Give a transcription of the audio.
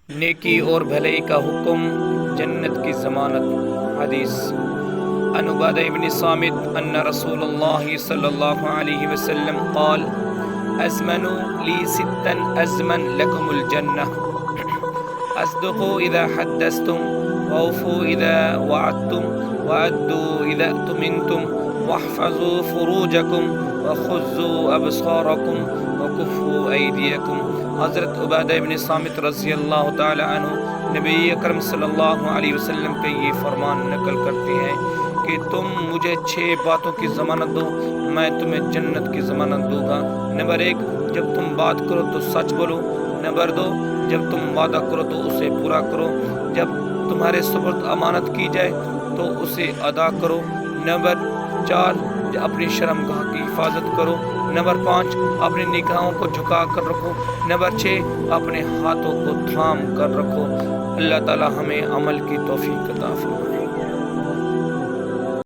نیکی اور بھلائی کا حکم، جنت کی ضمانت۔ حدیث عن عبادہ بن صامت ان رسول اللہ صلی اللہ علیہ وسلم قال ازمنوا لی ستا ازمن لکم الجنہ اصدقوا اذا حدثتم واوفوا اذا وعدتم وادوا اذا اؤتمنتم واحفظوا فروجکم وخذوا ابصارکم وکفوا ایدیکم۔ حضرت عبادہ بن صامت رضی اللہ تعالی عنہ نبی اکرم صلی اللہ علیہ وسلم کا یہ فرمان نقل کرتے ہیں کہ تم مجھے 6 باتوں کی ضمانت دو، میں تمہیں جنت کی ضمانت دوں گا۔ نمبر 1، جب تم بات کرو تو سچ بولو۔ نمبر 2، جب تم وعدہ کرو تو اسے پورا کرو۔ جب تمہارے سپرد امانت کی جائے تو اسے ادا کرو۔ نمبر 4، اپنی شرمگاہ کی حفاظت کرو۔ نمبر 5، اپنی نگاہوں کو جھکا کر رکھو۔ نمبر 6، اپنے ہاتھوں کو تھام کر رکھو۔ اللہ تعالی ہمیں عمل کی توفیق عطا فرمائے۔